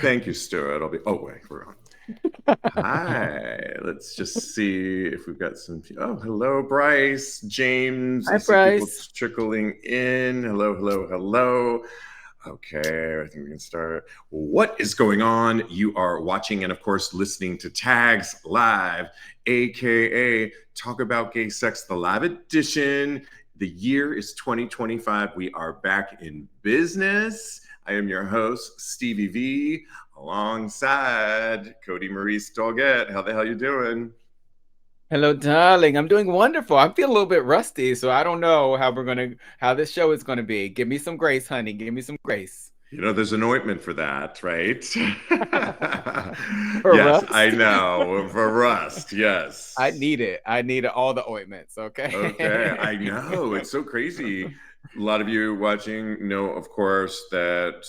Thank you, Stuart. Oh, wait, we're on. Hi. Let's just see if we've got some. Oh, hello, Bryce, James. I Hi, see people Bryce. trickling in. Hello, hello, hello. Okay, I think we can start. What is going on? You are watching and, of course, listening to Tags Live, aka Talk About Gay Sex, the live edition. The year is 2025. We are back in business. I am your host, Stevie V, alongside Kodi, Maurice, Doggette. How the hell you doing? Hello, darling. I'm doing wonderful. I feel a little bit rusty, so I don't know how this show is gonna be. Give me some grace, honey. Give me some grace. You know, there's an ointment for that, right? For Yes, I rust, know. For rust, I yes. need it. I need all the ointments. Okay, I Okay. know. It's so crazy. A lot of you watching know, of course, that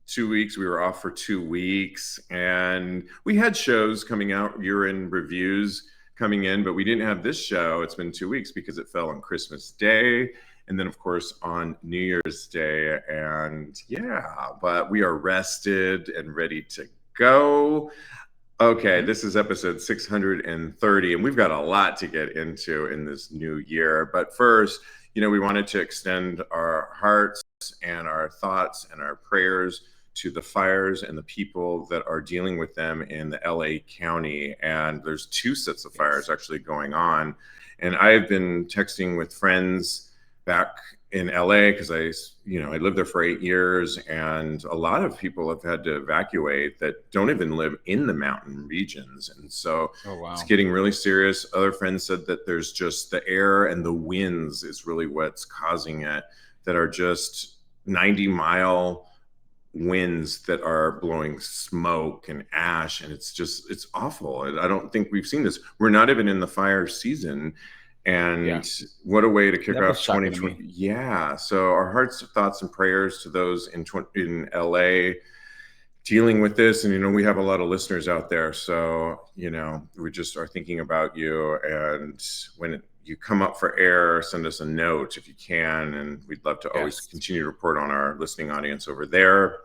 2 weeks we were off for 2 weeks, and we had shows coming out, year-end reviews coming in, but we didn't have this show. It's been 2 weeks because it fell on Christmas Day, and then, of course, on New Year's Day. And yeah, but we are rested and ready to go. Okay, this is episode 630, and we've got a lot to get into in this new year. But first, we wanted to extend our hearts and our thoughts and our prayers to the fires and the people that are dealing with them in the LA County. And there's two sets of fires Yes. actually going on. And I've been texting with friends back in LA because I lived there for 8 years, and a lot of people have had to evacuate that don't even live in the mountain regions. And so Oh, it's wow. getting really serious. Other friends said that there's just the air and the winds is really what's causing it, that are just 90-mile winds that are blowing smoke and ash, and it's awful. I don't think we've seen this. We're not even in the fire season, Yeah. and what a way to kick That was off shocking to 2020. me. Yeah, so our hearts, thoughts, and prayers to those in LA dealing with this. And we have a lot of listeners out there, so we just are thinking about you. And when you come up for air, send us a note if you can, and we'd love to always Yes. continue to report on our listening audience over there.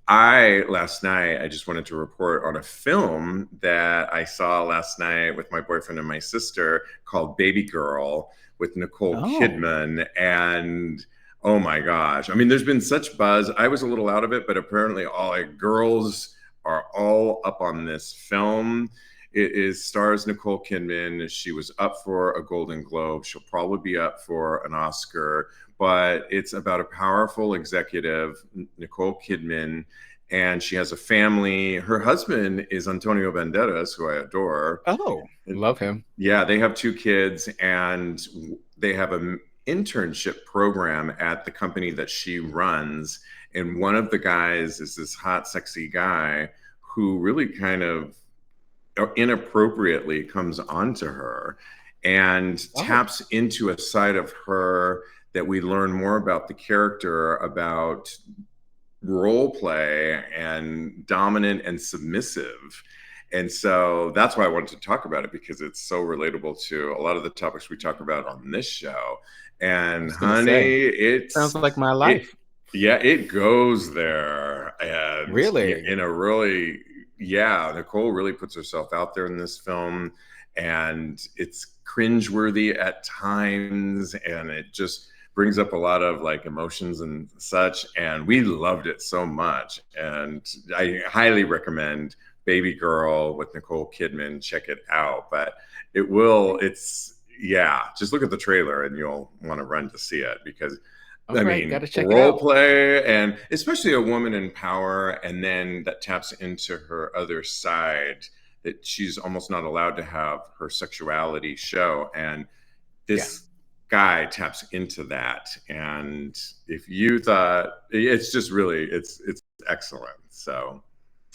I last night I just wanted to report on a film that I saw last night with my boyfriend and my sister, called Baby Girl, with Nicole Oh. Kidman. And oh my gosh, I mean, there's been such buzz. I was a little out of it, but apparently all girls are all up on this film. It is stars Nicole Kidman. She was up for a Golden Globe. She'll probably be up for an Oscar, but it's about a powerful executive, Nicole Kidman, and she has a family. Her husband is Antonio Banderas, who I adore. Oh, And love him. yeah, they have two kids, and they have an internship program at the company that she runs. And one of the guys is this hot, sexy guy who really kind of inappropriately comes onto her and Oh. taps into a side of her that we learn more about the character, about role play and dominant and submissive. And so that's why I wanted to talk about it, because it's so relatable to a lot of the topics we talk about on this show. I And was gonna say, honey, sounds like my it life. yeah, it goes there. And Really? in a really, yeah, Nicole really puts herself out there in this film, and it's cringeworthy at times, and it just brings up a lot of like emotions and such. And we loved it so much, and I highly recommend Baby Girl with Nicole Kidman. Check it out. But it's, yeah, just look at the trailer and you'll want to run to see it, because I Okay, mean, gotta check it role out. play, and especially a woman in power, and then that taps into her other side, that she's almost not allowed to have her sexuality show. And Yeah. this guy taps into that. And if you thought, it's just really, it's excellent. So,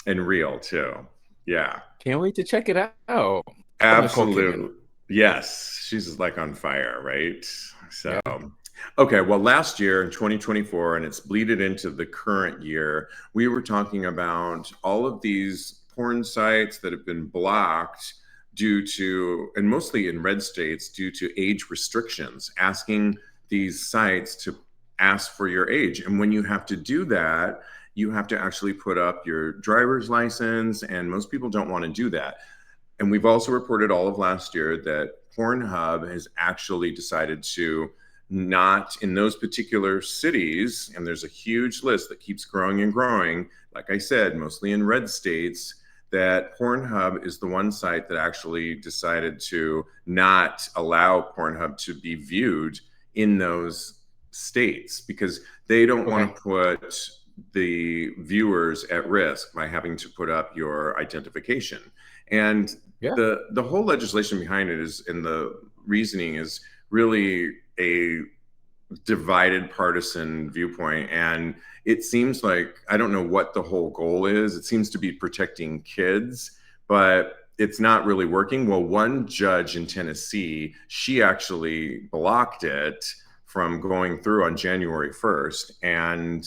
and real too. Yeah, Can't wait to check it out. I love Nicole Kidman. absolutely. Yes, she's like on fire, right? So, Yeah. okay, well, last year in 2024, and it's bleeded into the current year, we were talking about all of these porn sites that have been blocked due to, and mostly in red states, due to age restrictions, asking these sites to ask for your age. And when you have to do that, you have to actually put up your driver's license, and most people don't want to do that. And we've also reported all of last year that Pornhub has actually decided to not, in those particular cities, and there's a huge list that keeps growing and growing, like I said, mostly in red states, that Pornhub is the one site that actually decided to not allow Pornhub to be viewed in those states because they don't want to put the viewers at risk by having to put up your identification. And the whole legislation behind it is, and the reasoning is really a divided partisan viewpoint. And it seems like, I don't know what the whole goal is. It seems to be protecting kids, but it's not really working. Well, one judge in Tennessee, she actually blocked it from going through on January 1st. And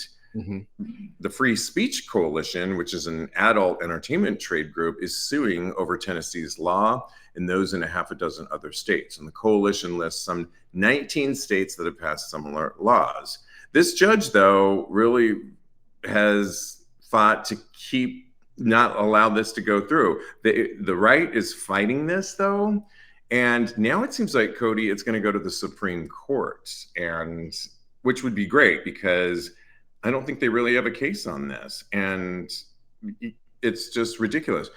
the Free Speech Coalition, which is an adult entertainment trade group, is suing over Tennessee's law and those in a half a dozen other states. And the coalition lists some 19 states that have passed similar laws. This judge, though, really has fought to not allow this to go through. The right is fighting this, though. And now it seems like, Kodi, it's going to go to the Supreme Court, and which would be great because I don't think they really have a case on this. And it's just ridiculous.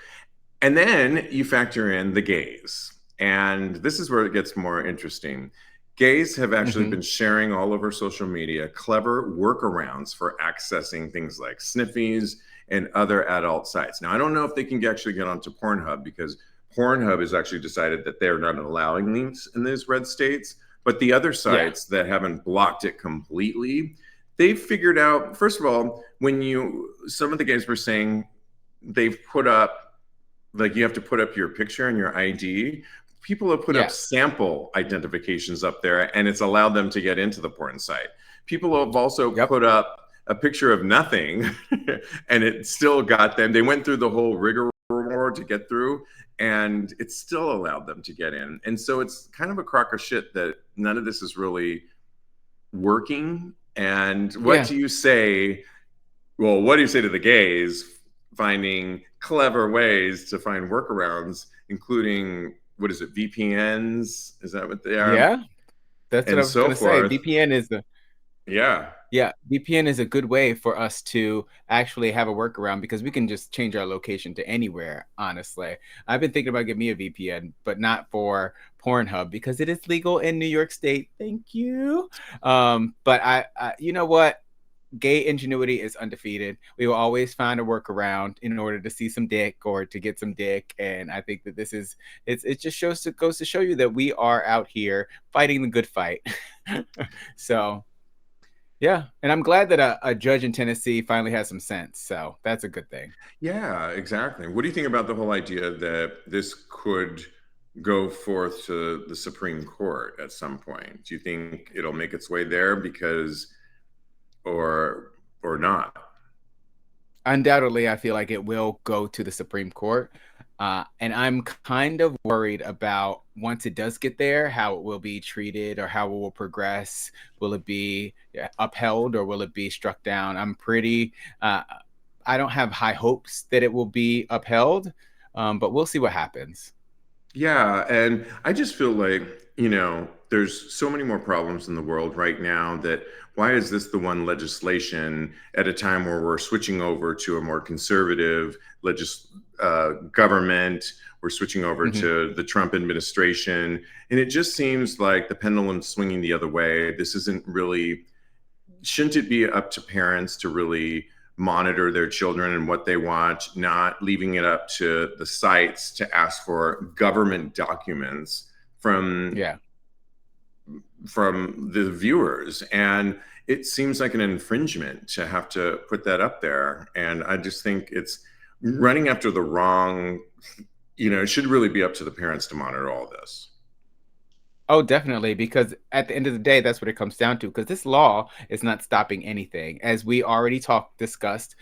And then you factor in the gays. And this is where it gets more interesting. Gays have actually been sharing all over social media clever workarounds for accessing things like Sniffies and other adult sites. Now, I don't know if they can actually get onto Pornhub because Pornhub has actually decided that they're not allowing these in these red states. But the other sites that haven't blocked it completely, they've figured out, first of all, some of the gays were saying they've put up, like, you have to put up your picture and your ID. People have put up sample identifications up there, and it's allowed them to get into the porn site. People have also put up a picture of nothing, and it still got them. They went through the whole rigmarole to get through, and it still allowed them to get in. And so it's kind of a crock of shit that none of this is really working. And what do you say? Well, what do you say to the gays finding clever ways to find workarounds, including, what is it, VPNs? Is that what they are? Yeah, that's what I was going to say. VPN is VPN is a good way for us to actually have a workaround because we can just change our location to anywhere, honestly. I've been thinking about getting me a VPN, but not for Pornhub because it is legal in New York State. Thank you. But I you know what? Gay ingenuity is undefeated. We will always find a workaround in order to see some dick or to get some dick. And I think that it just goes to show you that we are out here fighting the good fight. So yeah, and I'm glad that a judge in Tennessee finally has some sense. So that's a good thing. Yeah, exactly. What do you think about the whole idea that this could go forth to the Supreme Court at some point? Do you think it'll make its way there or not? Undoubtedly, I feel like it will go to the Supreme Court. And I'm kind of worried about, once it does get there, how it will be treated or how it will progress. Will it be upheld or will it be struck down? I don't have high hopes that it will be upheld, but we'll see what happens. Yeah, and I just feel like, there's so many more problems in the world right now that why is this the one legislation at a time where we're switching over to a more conservative government? We're switching over to the Trump administration, and it just seems like the pendulum's swinging the other way. Shouldn't it be up to parents to really monitor their children and what they watch, not leaving it up to the sites to ask for government documents from the viewers? And it seems like an infringement to have to put that up there. And I just think it's running after the wrong, it should really be up to the parents to monitor all this. Oh, definitely, because at the end of the day, that's what it comes down to, because this law is not stopping anything. As we already discussed,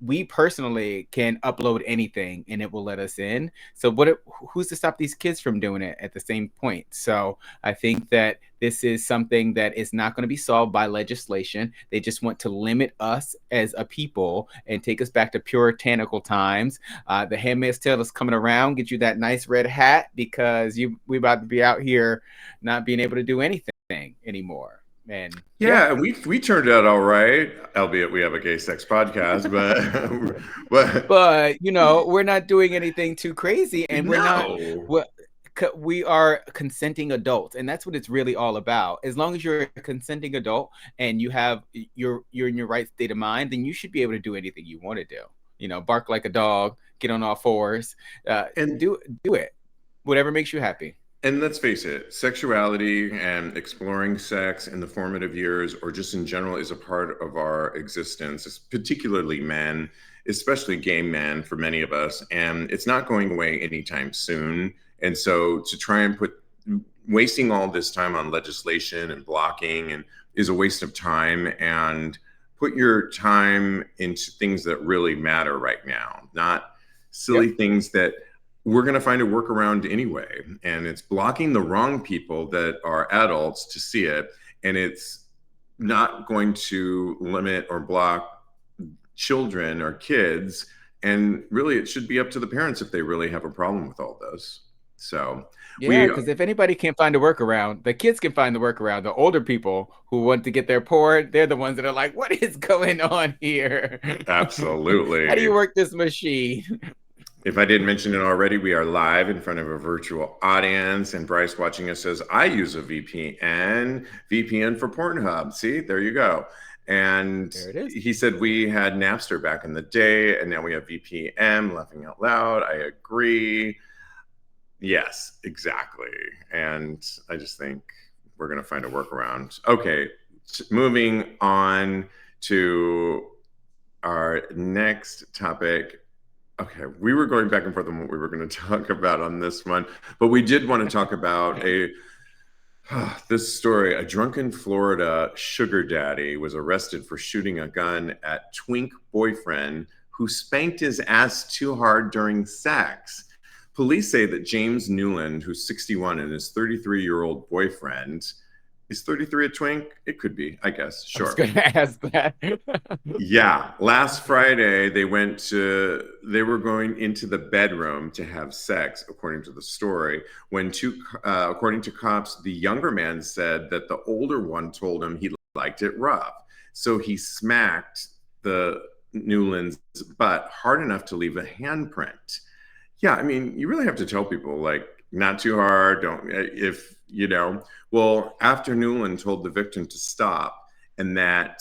we personally can upload anything and it will let us in. So who's to stop these kids from doing it at the same point? So I think that this is something that is not going to be solved by legislation. They just want to limit us as a people and take us back to puritanical times. The Handmaid's Tale is coming around. Get you that nice red hat because we about to be out here not being able to do anything anymore. And yeah, we turned out all right, albeit we have a gay sex podcast, but we're not doing anything too crazy, and no. we are consenting adults, and that's what it's really all about. As long as you're a consenting adult and you're in your right state of mind, then you should be able to do anything you want to do. Bark like a dog, get on all fours, and do it, whatever makes you happy. And let's face it, sexuality and exploring sex in the formative years, or just in general, is a part of our existence, particularly men, especially gay men for many of us. And it's not going away anytime soon. And so to try and wasting all this time on legislation and blocking and is a waste of time, and put your time into things that really matter right now, not silly things that we're going to find a workaround anyway. And it's blocking the wrong people that are adults to see it. And it's not going to limit or block children or kids. And really, it should be up to the parents if they really have a problem with all this. So, because if anybody can't find a workaround, the kids can find the workaround. The older people who want to get their porn, they're the ones that are like, what is going on here? Absolutely. How do you work this machine? If I didn't mention it already, we are live in front of a virtual audience, and Bryce watching us says, I use a VPN for Pornhub. See, there you go. And he said we had Napster back in the day, and now we have VPN, laughing out loud. I agree. Yes, exactly. And I just think we're going to find a workaround. Okay, moving on to our next topic. Okay, we were going back and forth on what we were going to talk about on this one, but we did want to talk about this story. A drunken Florida sugar daddy was arrested for shooting a gun at twink boyfriend who spanked his ass too hard during sex. Police say that James Newland, who's 61, and his 33-year-old boyfriend, is 33 a twink? It could be, I guess. Sure. I was going to ask that. Yeah. Last Friday, they were going into the bedroom to have sex, according to the story, when according to cops, the younger man said that the older one told him he liked it rough. So he smacked the Newland's butt hard enough to leave a handprint. Yeah, I mean, you really have to tell people, like, not too hard, well, after Newland told the victim to stop and that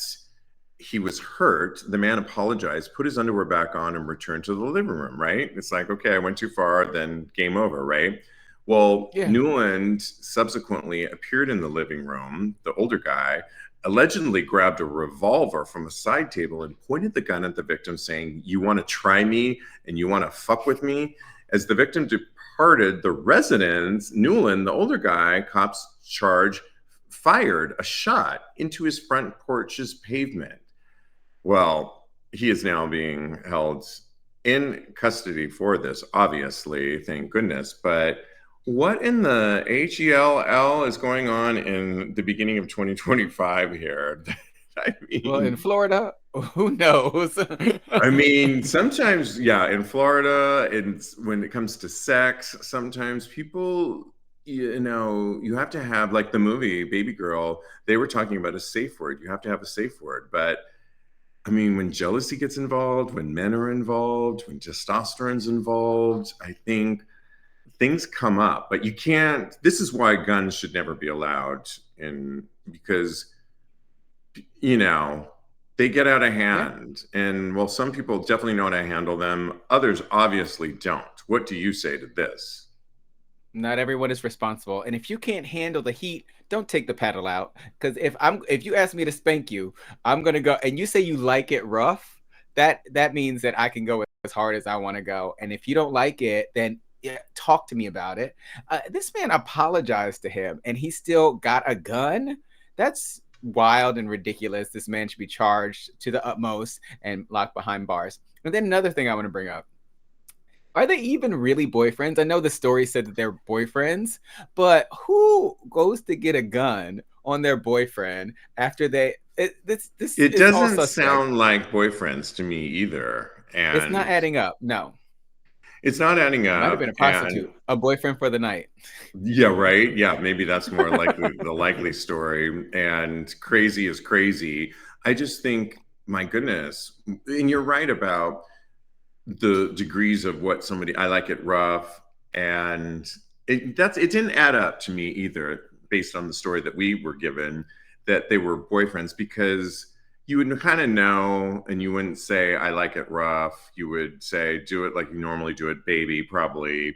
he was hurt, the man apologized, put his underwear back on, and returned to the living room, right? It's like, okay, I went too far, then game over, right? Well, Newland subsequently appeared in the living room, the older guy, allegedly grabbed a revolver from a side table and pointed the gun at the victim, saying, you want to try me and you want to fuck with me? As the victim departed the residence, Newland, the older guy, cops charge, fired a shot into his front porch's pavement. Well, he is now being held in custody for this, obviously, thank goodness. But what in the HELL is going on in the beginning of 2025 here? I mean, well, in Florida, who knows? I mean, sometimes, in Florida, when it comes to sex, sometimes people, you have to have, like the movie Baby Girl, they were talking about a safe word. You have to have a safe word. But I mean, when jealousy gets involved, when men are involved, when testosterone's involved, I think things come up. But you can't, this is why guns should never be allowed because they get out of hand. And well, some people definitely know how to handle them. Others obviously don't. What do you say to this? Not everyone is responsible. And if you can't handle the heat, don't take the paddle out. Because if you ask me to spank you, I'm going to go, and you say you like it rough, that means that I can go as hard as I want to go. And if you don't like it, then talk to me about it. This man apologized to him and he still got a gun. That's wild and ridiculous. This man should be charged to the utmost and locked behind bars. And then another thing I want to bring up. Are they even really boyfriends? I know the story said that they're boyfriends, but who goes to get a gun on their boyfriend after this It is all doesn't suspect. sound like boyfriends to me either. It's not And adding up. No. it's not adding Might have up. been a And prostitute, a boyfriend for the night. yeah, right. Yeah, maybe that's more likely the likely story. And crazy is crazy. I just think, my goodness, and you're right about the degrees of what somebody, I like it rough, and it didn't add up to me either, based on the story that we were given, that they were boyfriends, because you would kind of know, and you wouldn't say I like it rough. You would say do it like you normally do it, baby, probably,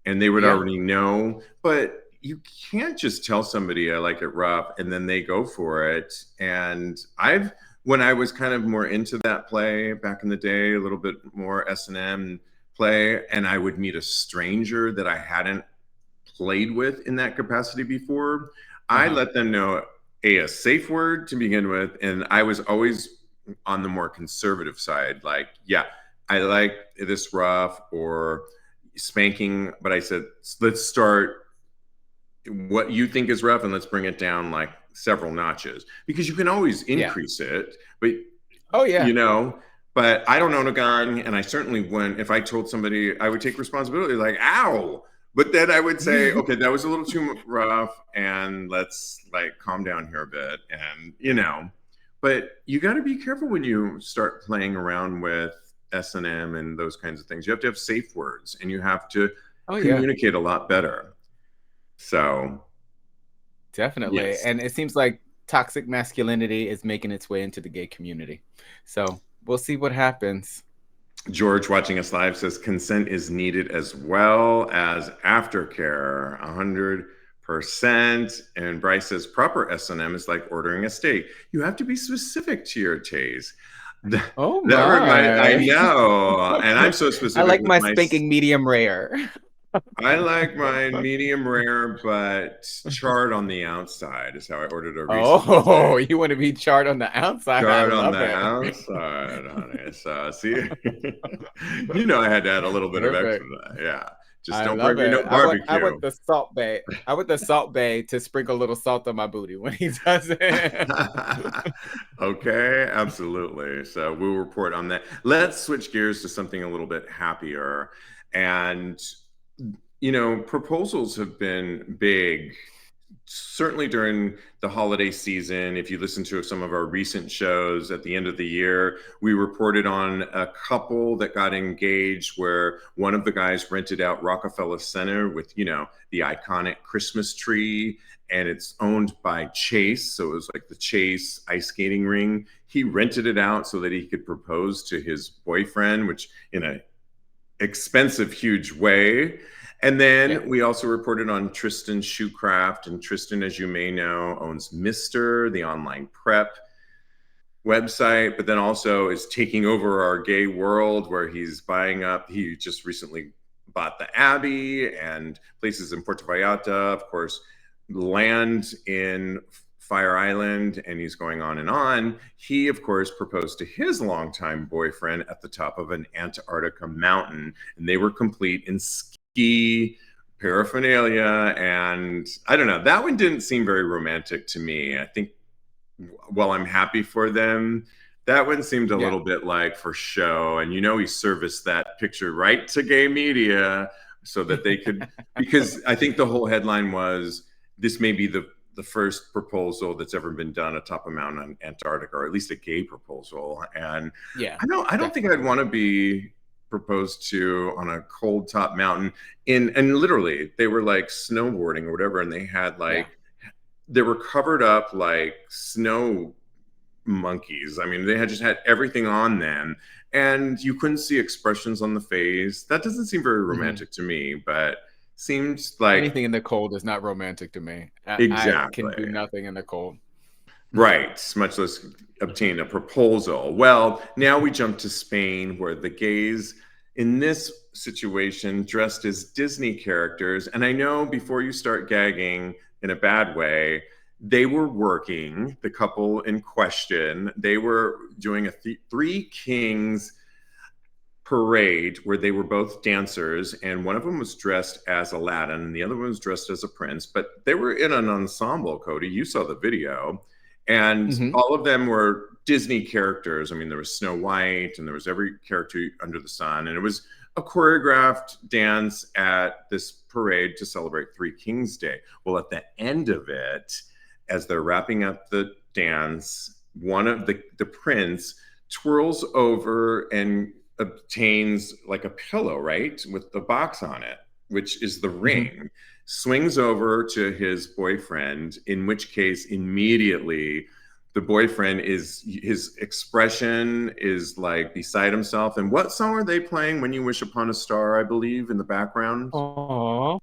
and they would Yeah. already know. But you can't just tell somebody I like it rough and then they go for it. And I've when I was kind of more into that play back in the day, a little bit more S&M play, and I would meet a stranger that I hadn't played with in that capacity before, I Uh-huh. let them know a safe word to begin with. And I was always on the more conservative side, like, yeah, I like this rough or spanking, but I said, let's start what you think is rough and let's bring it down like several notches, because you can always Yeah. increase it, but Oh yeah. you know, but I don't own a gun, and I certainly wouldn't. If I told somebody, I would take responsibility, like, ow. But then I would say, okay, that was a little too rough, and let's like calm down here a bit, and But you got to be careful when you start playing around with S&M and those kinds of things. You have to have safe words, and you have to Oh yeah. communicate a lot better. So, Definitely. yes. And it seems like toxic masculinity is making its way into the gay community. So we'll see what happens. George watching us live says consent is needed as well as aftercare, 100%. And Bryce says proper S&M is like ordering a steak. You have to be specific to your taste. That, Oh that reminds, I my. know, and I'm so I specific like with my my. spanking medium rare. I like mine medium rare, but charred on the outside is how I ordered a recent steak. Oh, you want to be charred on the outside? I Charred on love the it. outside, honey. So see, I had to add a little bit of extra. Perfect. Yeah, just I don't love bring me no it. I want barbecue. the Salt Bay. I want the Salt Bay to sprinkle a little salt on my booty when he does it. Okay, absolutely. So we'll report on that. Let's switch gears to something a little bit happier. And proposals have been big, certainly during the holiday season. If you listen to some of our recent shows at the end of the year, we reported on a couple that got engaged where one of the guys rented out Rockefeller Center with, the iconic Christmas tree, and it's owned by Chase. So it was like the Chase ice skating ring. He rented it out so that he could propose to his boyfriend, which in a expensive, huge way. And Yeah. then we also reported on Tristan Shoecraft. And Tristan, as you may know, owns Mister, the online prep website, but then also is taking over our gay world where he's buying up. He just recently bought the Abbey and places in Puerto Vallarta, of course, land in Fire Island, and he's going on and on. He, of course, proposed to his longtime boyfriend at the top of an Antarctica mountain, and they were complete in ski paraphernalia. And I don't know, that one didn't seem very romantic to me. I think while I'm happy for them, that one seemed a Yeah. little bit like for show. And he serviced that picture right to gay media so that they could, because I think the whole headline was this may be the first proposal that's ever been done atop a mountain in Antarctica, or at least a gay proposal. And Yeah. I don't think I'd Definitely. want to be proposed to on a cold top mountain. And literally they were like snowboarding or whatever, and they had Yeah. they were covered up like snow monkeys. I mean, they had just had everything on them, and you couldn't see expressions on the face. That doesn't seem very Hmm. romantic to me, but seems like Anything in the cold is not romantic to me. I can exactly do nothing in the cold. right, much less obtain a proposal. Well, now we jump to Spain, where the gays in this situation dressed as Disney characters. And I know before you start gagging in a bad way, they were working, the couple in question, they were doing a Three Kings parade where they were both dancers, and one of them was dressed as Aladdin and the other one was dressed as a prince, but they were in an ensemble. Kodi, you saw the video, and Mm-hmm. all of them were Disney characters. I mean, there was Snow White and there was every character under the sun, and it was a choreographed dance at this parade to celebrate Three Kings Day. Well, at the end of it, as they're wrapping up the dance, one of the prince twirls over and obtains like a pillow, right, with the box on it, which is the ring, Mm-hmm. swings over to his boyfriend, in which case immediately the boyfriend is, his expression is like beside himself. And what song are they playing? When You Wish Upon a Star, I believe, in the background. Aww.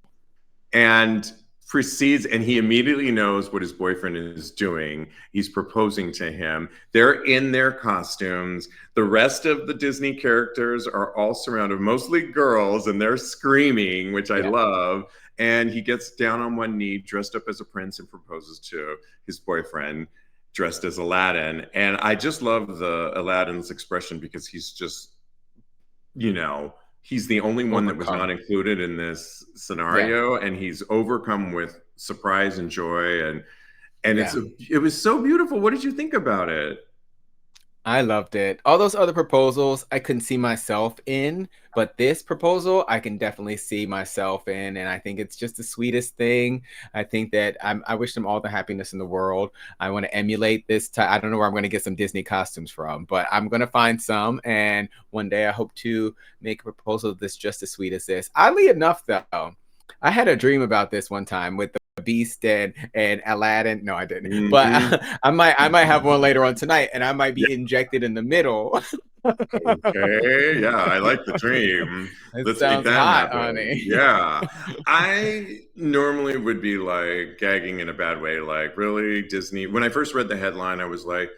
And proceeds, and he immediately knows what his boyfriend is doing. He's proposing to him. They're in their costumes. The rest of the Disney characters are all surrounded, mostly girls, and they're screaming, which I Yeah. love. And he gets down on one knee, dressed up as a prince, and proposes to his boyfriend, dressed as Aladdin. And I just love the Aladdin's expression, because he's just, you know, he's the only one that was not Overcome. included in this Yeah. scenario, and he's overcome with surprise and joy, and Yeah. it was so beautiful. What did you think about it? I loved it. All those other proposals I couldn't see myself in, but this proposal I can definitely see myself in, and I think it's just the sweetest thing. I think that I wish them all the happiness in the world. I want to emulate this. I don't know where I'm going to get some Disney costumes from, but I'm going to find some, and one day I hope to make a proposal that's just as sweet as this. Oddly enough, though, I had a dream about this one time with the Beast and Aladdin. No, I didn't. But Mm-hmm. I might have one later on tonight, and I might be injected in the middle. Okay, yeah, I like the dream. It Let's make sounds that hot, happen. honey. Yeah. I normally would be like gagging in a bad way, like, really, Disney? When I first read the headline, I was like,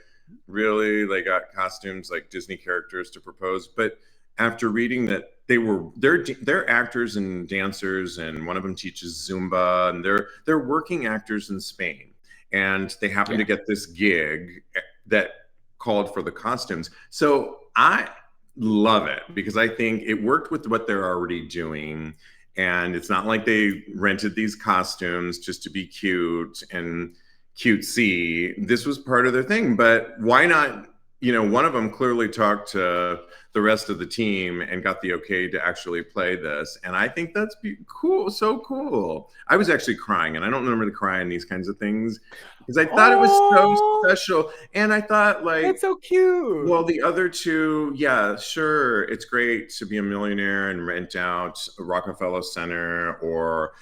really? They got costumes like Disney characters to propose? But after reading that they're actors and dancers, and one of them teaches Zumba, and they're working actors in Spain. And they happen to Yeah. get this gig that called for the costumes. So I love it, because I think it worked with what they're already doing. And it's not like they rented these costumes just to be cute and cutesy. This was part of their thing. But why not? You know, one of them clearly talked to the rest of the team and got the okay to actually play this. And I think that's cool. So cool. I was actually crying, and I don't normally cry in these kinds of things, because I thought it was so Oh, special. And I thought, like, that's so cute. well, the other two, yeah, sure. It's great to be a millionaire and rent out a Rockefeller Center, or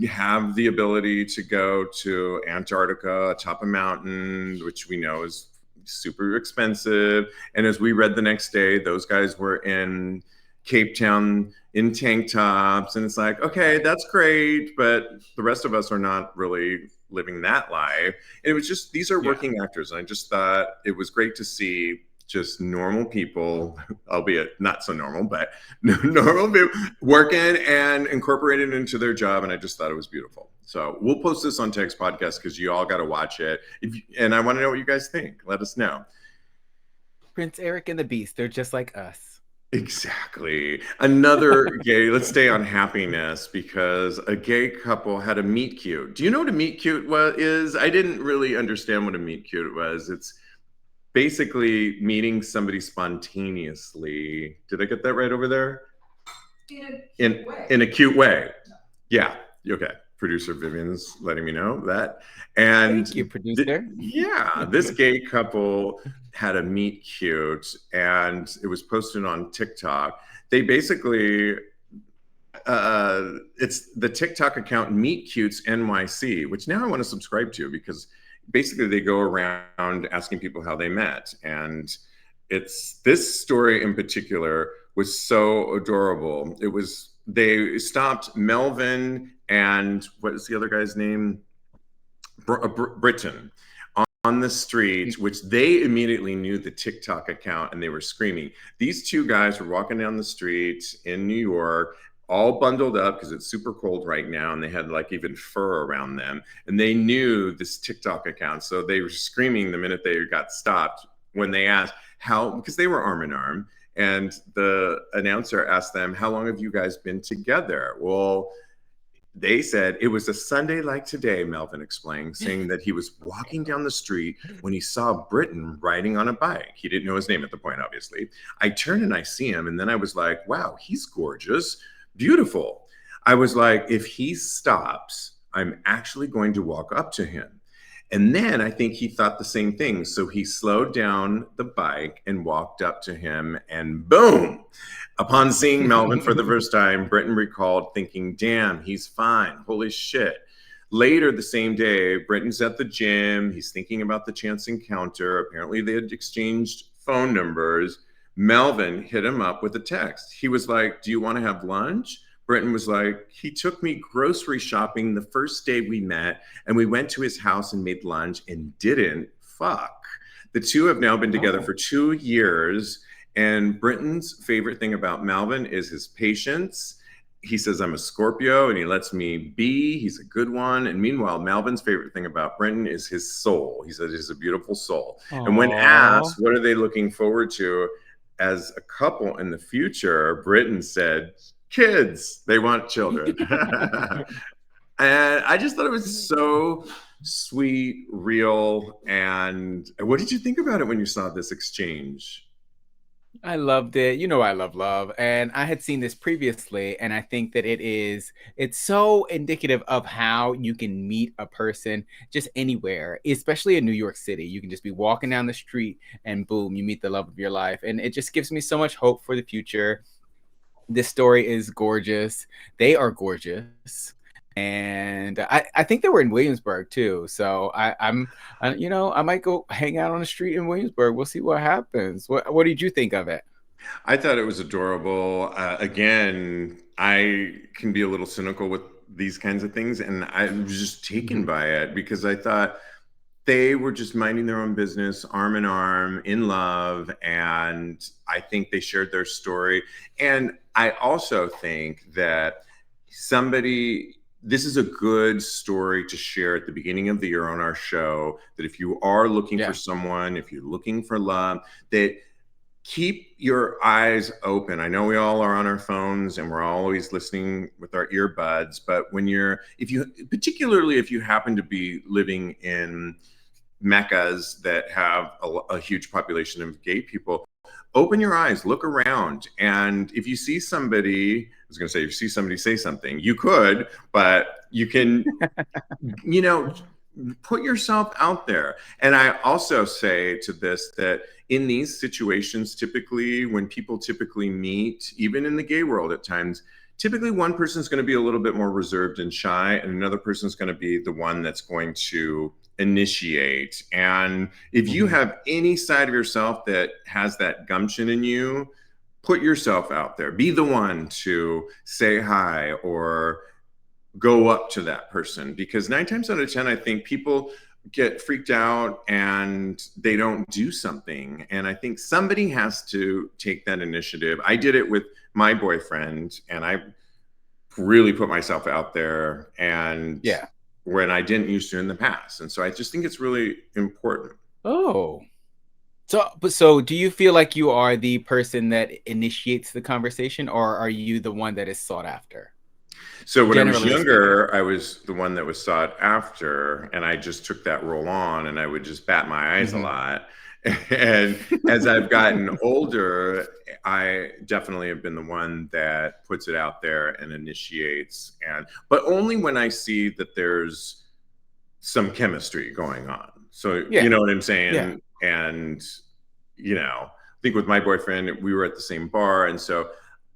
have the ability to go to Antarctica, atop a mountain, which we know is super expensive. And as we read the next day, those guys were in Cape Town in tank tops. And it's like, okay, that's great. But the rest of us are not really living that life. And it was just, these are Yeah. working actors. And I just thought it was great to see just normal people, albeit not so normal, but normal people working and incorporating it into their job. And I just thought it was beautiful. So we'll post this on TAGSPodcast, because you all got to watch it. And I want to know what you guys think. Let us know. Prince Eric and the Beast, they're just like us. Exactly. Another gay, let's stay on happiness, because a gay couple had a meet cute. Do you know what a meet cute is? I didn't really understand what a meet cute was. It's basically meeting somebody spontaneously. Did I get that right over there? In a cute way. Yeah. Okay. Producer Vivian's letting me know that. And Thank you, producer. yeah, this gay couple had a meet cute, and it was posted on TikTok. They basically, it's the TikTok account Meet Cutes NYC, which now I want to subscribe to, because basically they go around asking people how they met. And it's, this story in particular was so adorable. It was, they stopped Melvin and what is the other guy's name? Britain on the street, which they immediately knew the TikTok account, and they were screaming. These two guys were walking down the street in New York, all bundled up because it's super cold right now, and they had like even fur around them, and they knew this TikTok account, so they were screaming the minute they got stopped when they asked how, because they were arm in arm, and the announcer asked them, how long have you guys been together? Well, they said it was a Sunday like today, Melvin explained, saying that he was walking down the street when he saw Britton riding on a bike. He didn't know his name at the point, obviously. I turned and I see him, and then I was like, wow, he's gorgeous, beautiful. I was like, if he stops, I'm actually going to walk up to him. And then I think he thought the same thing. So he slowed down the bike and walked up to him, and boom. Upon seeing Melvin for the first time, Britton recalled thinking, damn, he's fine. Holy shit. Later the same day, Britton's at the gym. He's thinking about the chance encounter. Apparently, they had exchanged phone numbers. Melvin hit him up with a text. He was like, do you want to have lunch? Britton was like, he took me grocery shopping the first day we met, and we went to his house and made lunch and didn't fuck. The two have now been together for 2 years. And Britton's favorite thing about Melvin is his patience. He says, I'm a Scorpio, and he lets me be. He's a good one. And meanwhile, Melvin's favorite thing about Britton is his soul. He says he's a beautiful soul. Aww. And when asked, what are they looking forward to as a couple in the future, Britton said, kids. They want children. And I just thought it was so sweet, real. And what did you think about it when you saw this exchange? I loved it. You know, I love love. And I had seen this previously, and I think that it's so indicative of how you can meet a person just anywhere, especially in New York City. You can just be walking down the street and boom, you meet the love of your life. And it just gives me so much hope for the future. This story is gorgeous. They are gorgeous. And I think they were in Williamsburg too. So I might go hang out on the street in Williamsburg. We'll see what happens. What did you think of it? I thought it was adorable. Again, I can be a little cynical with these kinds of things, and I was just taken by it because I thought they were just minding their own business, arm in arm, in love, and I think they shared their story. And I also think that this is a good story to share at the beginning of the year on our show, that if you are looking for someone, if you're looking for love, that keep your eyes open. I know we all are on our phones and we're always listening with our earbuds, but particularly if you happen to be living in meccas that have a huge population of gay people, open your eyes, look around. And if you see somebody, I was going to say, if you see somebody say something, you could, but you can, put yourself out there. And I also say to this that in these situations, typically when people typically meet, even in the gay world at times, typically one person's going to be a little bit more reserved and shy, and another person's going to be the one that's going to initiate. And if you have any side of yourself that has that gumption in you, put yourself out there. Be the one to say hi or go up to that person, because 9 times out of 10, I think people get freaked out and they don't do something. And I think somebody has to take that initiative. I did it with my boyfriend, and I really put myself out there, and when I didn't used to in the past. And so I just think it's really important. Oh. So do you feel like you are the person that initiates the conversation, or are you the one that is sought after? So when I was younger, I was the one that was sought after, and I just took that role on, and I would just bat my eyes a lot. And as I've gotten older, I definitely have been the one that puts it out there and initiates, but only when I see that there's some chemistry going on. So you know what I'm saying? Yeah. And I think with my boyfriend, we were at the same bar, and so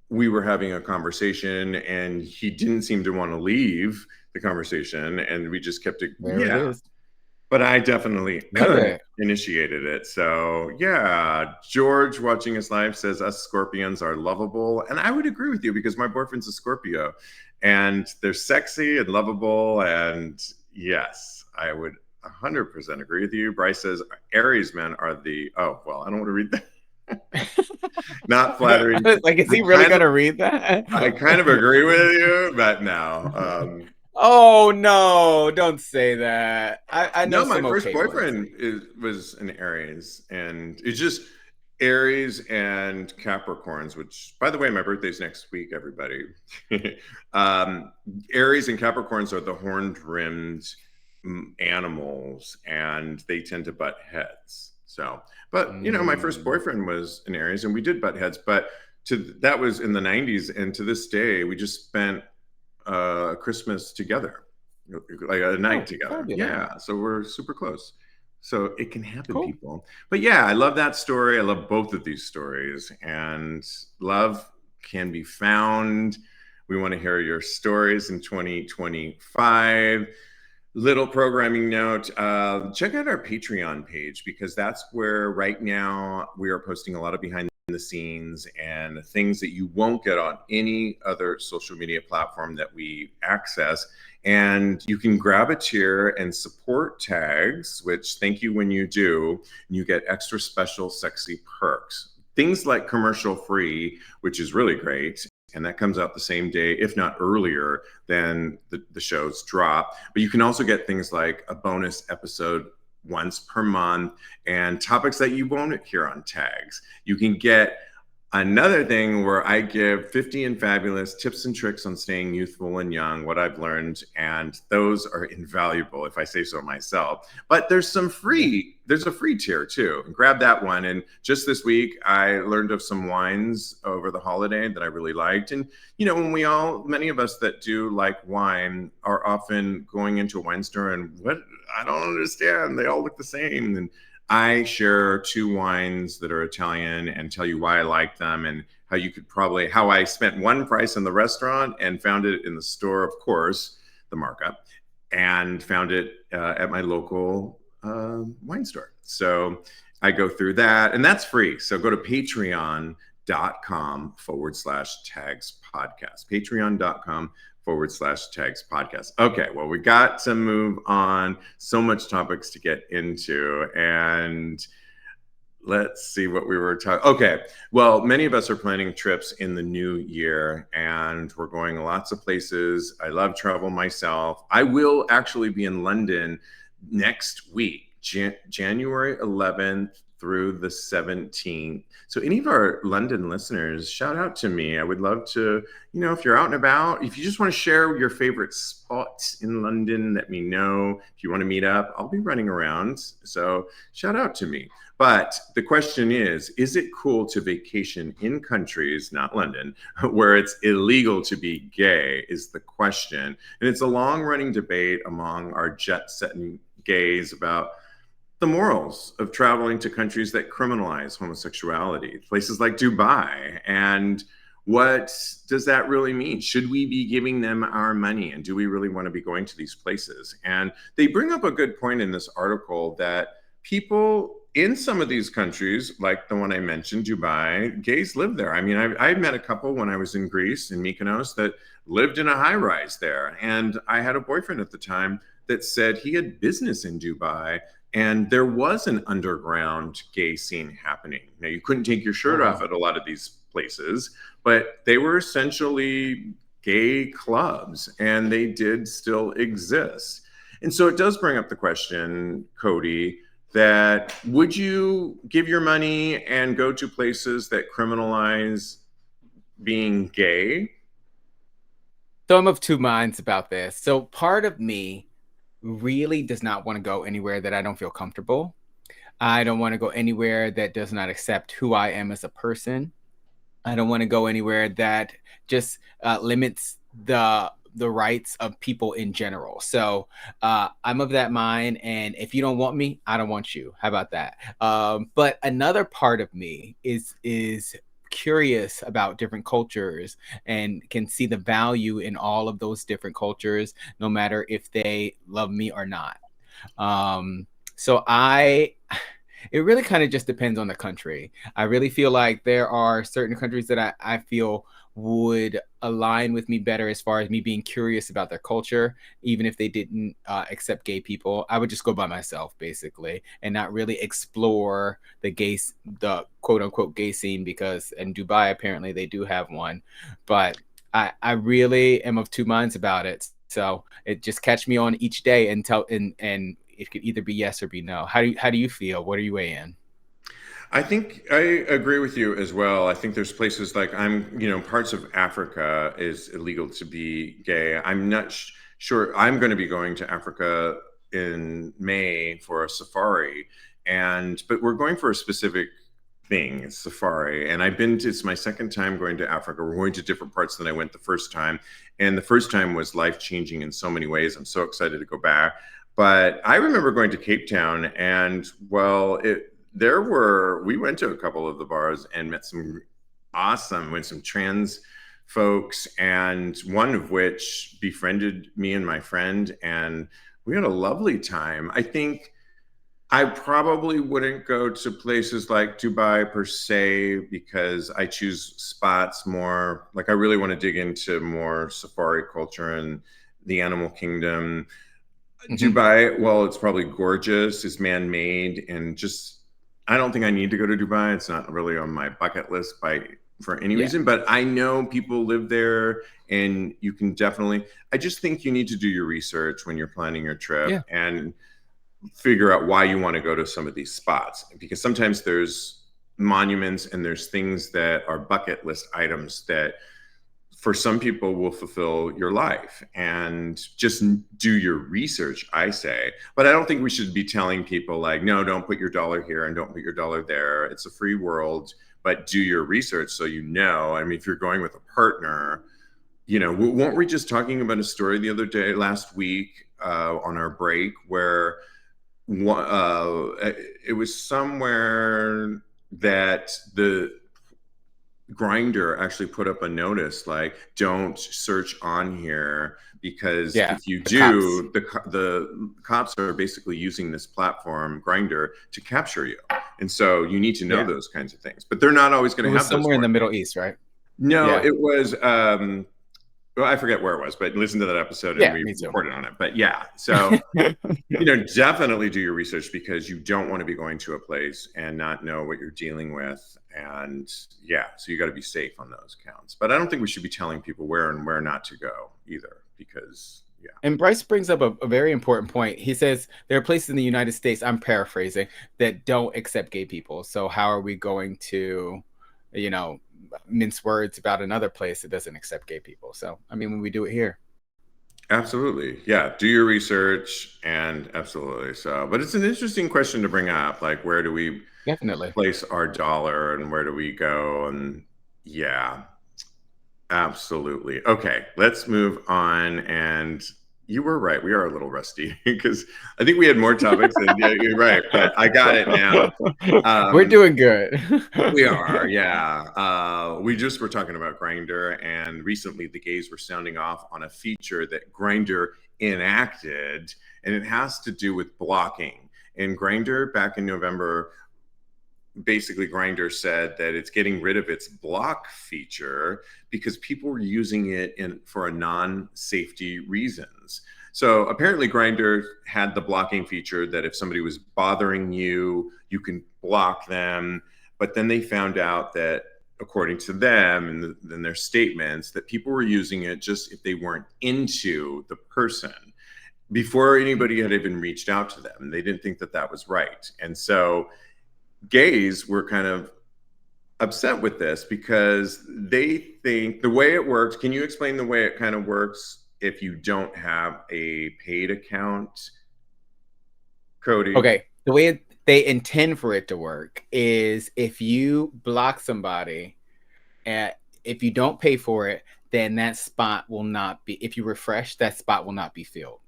we were having a conversation, and he didn't seem to want to leave the conversation, and we just kept it. There it is. But I definitely initiated it. So yeah, George watching us live says us Scorpions are lovable. And I would agree with you, because my boyfriend's a Scorpio, and they're sexy and lovable. And yes, I would 100% agree with you. Bryce says Aries men are I don't want to read that. Not flattering. Like, is he really gonna read that? I kind of agree with you, but no. Oh no, don't say that. I know No, my some first okay ones. boyfriend was an Aries, and it's just Aries and Capricorns. Which, by the way, my birthday's next week. Everybody, um, Aries and Capricorns are the horned-rimmed animals, and they tend to butt heads. So, but my first boyfriend was an Aries, and we did butt heads. But that was in the '90s, and to this day, we just spent Christmas together, like a night together. Fabulous. Yeah, so we're super close. So it can happen, Cool. people. But yeah, I love that story. I love both of these stories, and love can be found. We want to hear your stories in 2025. Little programming note, check out our Patreon page, because that's where right now we are posting a lot of behind the scenes and things that you won't get on any other social media platform that we access. And you can grab a tier and support Tags, which thank you when you do. You get extra special sexy perks. Things like commercial free, which is really great. And that comes out the same day, if not earlier, than the shows drop. But you can also get things like a bonus episode once per month and topics that you won't hear on Tags. You can get another thing where I give 50 and fabulous tips and tricks on staying youthful and young, what I've learned, and those are invaluable if I say so myself. But there's a free tier too. Grab that one. And just this week, I learned of some wines over the holiday that I really liked. And many of us that do like wine are often going into a wine store and I don't understand. They all look the same. And I share 2 wines that are Italian and tell you why I like them and how I spent one price in the restaurant and found it in the store, of course, the markup, and found it at my local wine store. So I go through that, and that's free. So go to patreon.com/TAGSPodcast. Patreon.com/TAGSPodcast. Okay, well, we got to move on. So much topics to get into, and let's see what we were talking. Okay, well, many of us are planning trips in the new year, and we're going lots of places. I love travel myself. I will actually be in London next week, January 11th through the 17th. So any of our London listeners, shout out to me. I would love to, if you're out and about, if you just want to share your favorite spots in London, let me know. If you want to meet up, I'll be running around. So shout out to me. But the question is it cool to vacation in countries, not London, where it's illegal to be gay is the question. And it's a long-running debate among our jet-setting gays about the morals of traveling to countries that criminalize homosexuality, places like Dubai. And what does that really mean? Should we be giving them our money? And do we really want to be going to these places? And they bring up a good point in this article that people in some of these countries, like the one I mentioned, Dubai, gays live there. I mean, I met a couple when I was in Greece, in Mykonos, that lived in a high-rise there. And I had a boyfriend at the time that said he had business in Dubai, and there was an underground gay scene happening. Now, you couldn't take your shirt off at a lot of these places, but they were essentially gay clubs, and they did still exist. And so it does bring up the question, Kodi, that would you give your money and go to places that criminalize being gay? So I'm of 2 minds about this. So part of me really does not want to go anywhere that I don't feel comfortable. I don't want to go anywhere that does not accept who I am as a person. I don't want to go anywhere that just limits the rights of people in general. So I'm of that mind. And if you don't want me, I don't want you. How about that? But another part of me is curious about different cultures and can see the value in all of those different cultures, no matter if they love me or not. So it really kind of just depends on the country. I really feel like there are certain countries that I feel would align with me better as far as me being curious about their culture, even if they didn't accept gay people. I would just go by myself basically and not really explore the quote unquote gay scene, because in Dubai apparently they do have one, but I really am of two minds about it. So it just catch me on each day and it could either be yes or be no. How do you feel? What are you weighing? I think I agree with you as well. I think there's places like parts of Africa is illegal to be gay. I'm not sure. I'm going to be going to Africa in May for a safari, but we're going for a specific thing, safari. And it's my second time going to Africa. We're going to different parts than I went the first time, and the first time was life changing in so many ways. I'm so excited to go back. But I remember going to Cape Town, and we went to a couple of the bars and met some trans folks, and one of which befriended me and my friend, and we had a lovely time. I think I probably wouldn't go to places like Dubai per se, because I choose spots more like I really want to dig into more safari culture and the animal kingdom. Dubai, well, it's probably gorgeous, it's man-made, and just I don't think I need to go to Dubai. It's not really on my bucket list for any reason, but I know people live there, and you can definitely. I just think you need to do your research when you're planning your trip and figure out why you want to go to some of these spots, because sometimes there's monuments and there's things that are bucket list items that for some people will fulfill your life. And just do your research, I say. But I don't think we should be telling people like, no, don't put your dollar here and don't put your dollar there. It's a free world, but do your research so you know. I mean, if you're going with a partner, weren't we just talking about a story the other day, last week, on our break, where it was somewhere that the Grindr actually put up a notice like, don't search on here, because if you do, the cops are basically using this platform, Grindr, to capture you. And so you need to know those kinds of things, but they're not always going to have those. Somewhere in the Middle East, right? No, it was well, I forget where it was, but listen to that episode and we reported on it. But so definitely do your research, because you don't want to be going to a place and not know what you're dealing with. And so you got to be safe on those counts. But I don't think we should be telling people where and where not to go either, because And Bryce brings up a very important point. He says there are places in the United States, I'm paraphrasing, that don't accept gay people. So how are we going to, mince words about another place that doesn't accept gay people? So, I mean, when we do it here. Absolutely. Yeah. Do your research, and absolutely. So, but it's an interesting question to bring up. Like, where do we definitely place our dollar and where do we go? And absolutely. Okay. Let's move on. And you were right. We are a little rusty because I think we had more topics. And you're right. But I got it now. We're doing good. We are. Yeah. We just were talking about Grindr, and recently the gays were sounding off on a feature that Grindr enacted, and it has to do with blocking. And Grindr, back in November, basically Grindr said that it's getting rid of its block feature because people were using it for a non-safety reasons. So apparently Grindr had the blocking feature that if somebody was bothering you, you can block them. But then they found out that, according to them and in their statements, that people were using it just if they weren't into the person, before anybody had even reached out to them. They didn't think that that was right. And so gays were kind of upset with this because they think the way it works. Can you explain the way it kind of works if you don't have a paid account, Kodi? Okay. The way they intend for it to work is if you block somebody, if you don't pay for it, then that spot will not be, if you refresh, that spot will not be filled.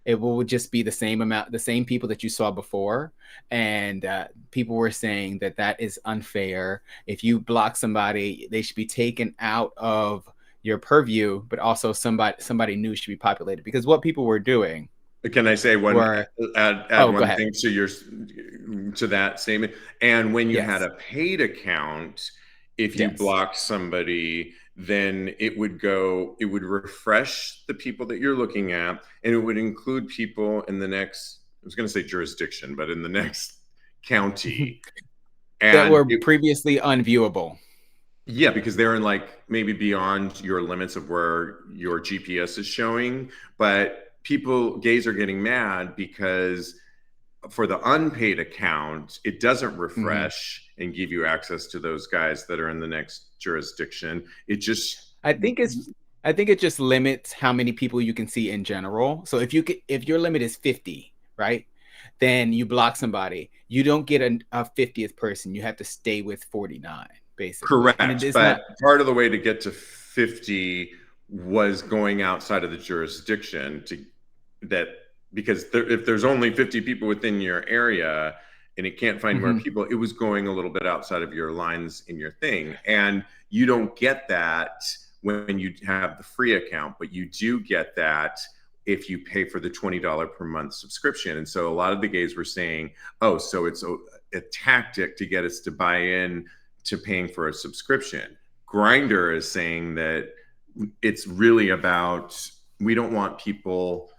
It will just be the same amount, the same people that you saw before. And people were saying that that is unfair. If you block somebody, they should be taken out of your purview, but also somebody new should be populated. Because what people were doing. Can I say one? Add one thing to that statement. And when you had a paid account, if you blocked somebody, then it would refresh the people that you're looking at, and it would include people in the next, I was going to say jurisdiction, but in the next county. That And were previously unviewable. yeah, because they're in like maybe beyond your limits of where your GPS is showing. But gays are getting mad because for the unpaid account, it doesn't refresh and give you access to those guys that are in the next jurisdiction. It just, I think it just limits how many people you can see in general. So if your limit is 50, right? Then you block somebody. You don't get a 50th person. You have to stay with 49, basically. And it correct. is But not part of the way to get to 50 was going outside of the jurisdiction to that, because if there's only 50 people within your area and it can't find more people, it was going a little bit outside of your lines in your thing. And you don't get that when you have the free account, but you do get that if you pay for the $20 per month subscription. And so a lot of the gays were saying, oh, so it's a tactic to get us to buy in to paying for a subscription. Grindr is saying that it's really about, we don't want people,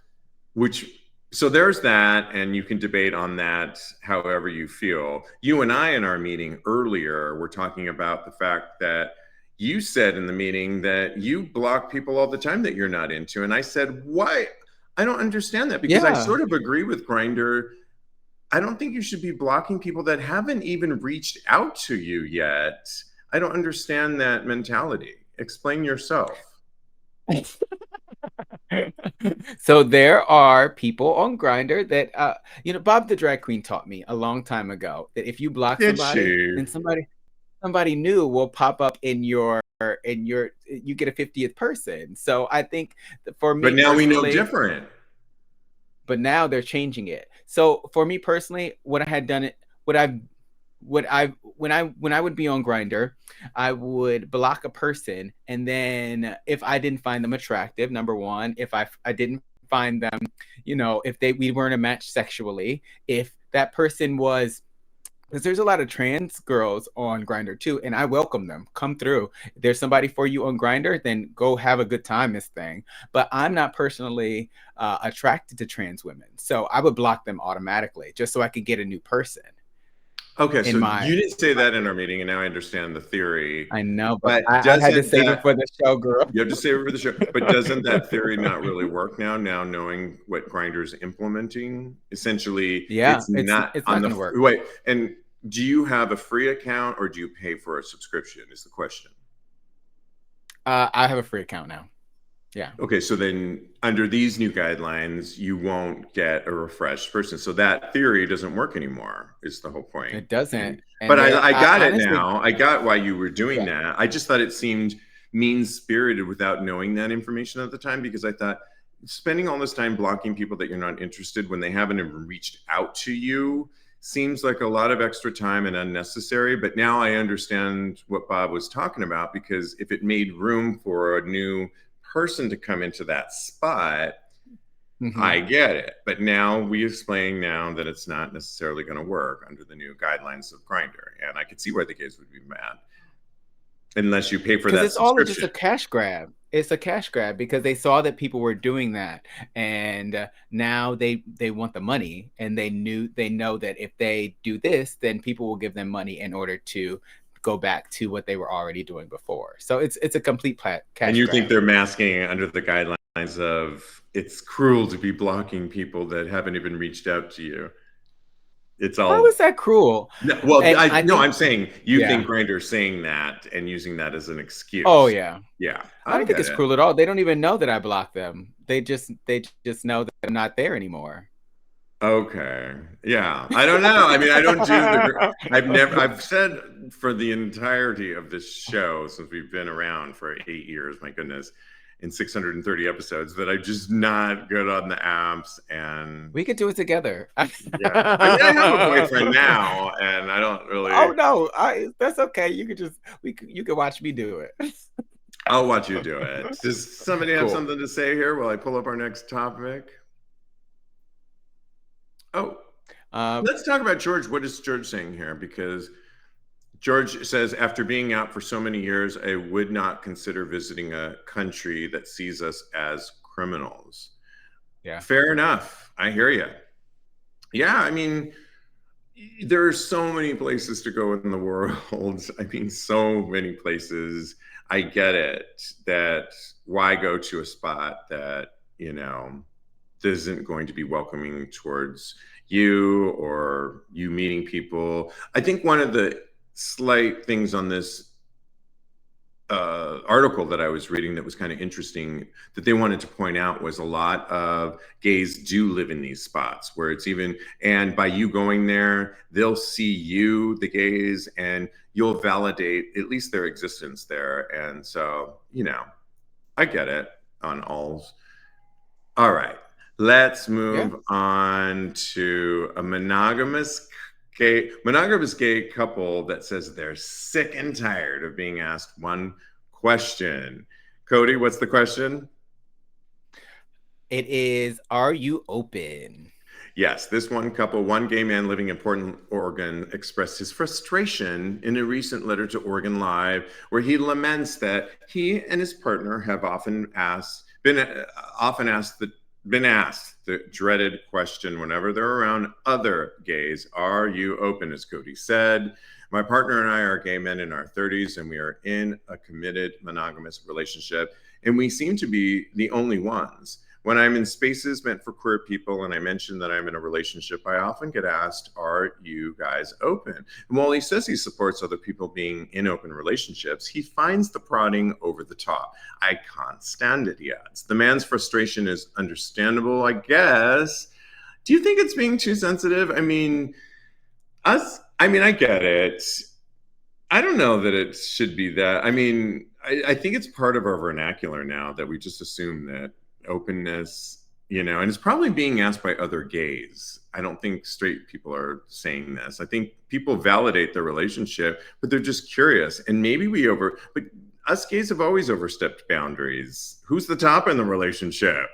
so there's that, and you can debate on that however you feel. You and I in our meeting earlier were talking about the fact that you said in the meeting that you block people all the time that you're not into. And I said, why? I don't understand that, because I sort of agree with Grindr. I don't think you should be blocking people that haven't even reached out to you yet. I don't understand that mentality. Explain yourself. So there are people on Grindr that Bob the drag queen taught me a long time ago that if you block somebody, then somebody new will pop up in your you get a 50th person. So I think for me, but now we know different. But now they're changing it. So for me personally, when I would be on Grindr, I would block a person, and then if I didn't find them attractive, number one, if I didn't find them, if we weren't a match sexually, if that person was, because there's a lot of trans girls on Grindr too, and I welcome them. Come through. If there's somebody for you on Grindr, then go have a good time, this thing. But I'm not personally attracted to trans women, so I would block them automatically just so I could get a new person. Okay, so you didn't say that in our meeting, and now I understand the theory. I know, but I had to save it for the show, girl. You have to save it for the show. But doesn't that theory not really work now knowing what Grindr's implementing? Essentially, yeah, it's not going to work. Wait, and do you have a free account or do you pay for a subscription is the question. I have a free account now. Yeah. Okay, so then under these new guidelines, you won't get a refreshed person. So that theory doesn't work anymore, is the whole point. It doesn't. But I got it now. I got why you were doing that. I just thought it seemed mean-spirited without knowing that information at the time, because I thought spending all this time blocking people that you're not interested when they haven't even reached out to you seems like a lot of extra time and unnecessary. But now I understand what Bob was talking about, because if it made room for a new person to come into that spot, I get it. But now we explain now that it's not necessarily going to work under the new guidelines of Grindr, and I could see why the gays would be mad unless you pay for that. It's all just a cash grab. It's a cash grab because they saw that people were doing that, and now they want the money, and they know that if they do this, then people will give them money in order to go back to what they were already doing before. So it's a complete cash And you grab. think they're masking under the guidelines of it's cruel to be blocking people that haven't even reached out to you? It's all. How is that cruel? No, well, I'm saying you think Grindr's saying that and using that as an excuse. Oh yeah, yeah. I don't think it's cruel at all. They don't even know that I blocked them. They just know that I'm not there anymore. Okay. Yeah. I don't know. I mean, I don't do I've said for the entirety of this show, since we've been around for 8 years, my goodness, in 630 episodes, that I'm just not good on the apps. And we could do it together. Yeah. I mean, I have a boyfriend now, and I don't really. Oh no, that's okay. You could watch me do it. I'll watch you do it. Does somebody have something to say here while I pull up our next topic? Oh, let's talk about George. What is George saying here? Because George says, after being out for so many years, I would not consider visiting a country that sees us as criminals. Yeah. Fair enough. I hear you. Yeah, I mean, there are so many places to go in the world. I mean, so many places. I get it that why go to a spot that, isn't going to be welcoming towards you or you meeting people. I think one of the slight things on this article that I was reading that was kind of interesting that they wanted to point out was a lot of gays do live in these spots where it's even, and by you going there, they'll see you, the gays, and you'll validate at least their existence there. And so, I get it on alls. All right, let's Yeah. move on to a monogamous gay couple that says they're sick and tired of being asked one question. Kodi, what's the question? It is, are you open? Yes, this one gay man living in Portland, Oregon, expressed his frustration in a recent letter to Oregon Live, where he laments that he and his partner have been asked the dreaded question whenever they're around other gays: "Are you open?" As Kodi said, "My partner and I are gay men in our 30s, and we are in a committed monogamous relationship, and we seem to be the only ones. When I'm in spaces meant for queer people and I mention that I'm in a relationship, I often get asked, 'Are you guys open?' And while he says he supports other people being in open relationships, he finds the prodding over the top. I can't stand it," he adds. The man's frustration is understandable, I guess. Do you think it's being too sensitive? I mean, I get it. I don't know that it should be that. I mean, I think it's part of our vernacular now that we just assume that openness, and it's probably being asked by other gays. I don't think straight people are saying this. I think people validate their relationship, but they're just curious. And maybe but us gays have always overstepped boundaries. Who's the top in the relationship?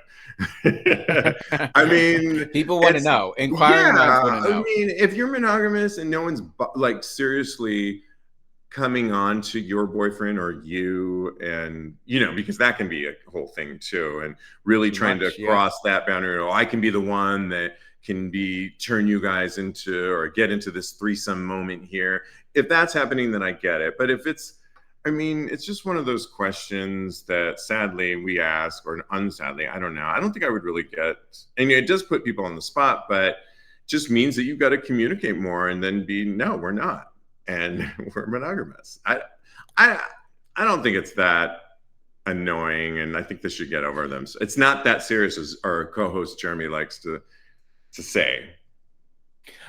I mean, People want to know. Inquiring minds want to I know. mean, if you're monogamous and no one's like seriously coming on to your boyfriend or you, and because that can be a whole thing too, and really trying to cross that boundary. I can be the one that can turn you guys into or get into this threesome moment here. If that's happening, then I get it. But if it's just one of those questions that sadly we ask, or unsadly, I don't know. I don't think I would really get, and it does put people on the spot, but just means that you've got to communicate more and then no, we're not. And we're monogamous. I don't think it's that annoying, and I think they should get over them. It's not that serious, as our co-host Jeremy likes to say.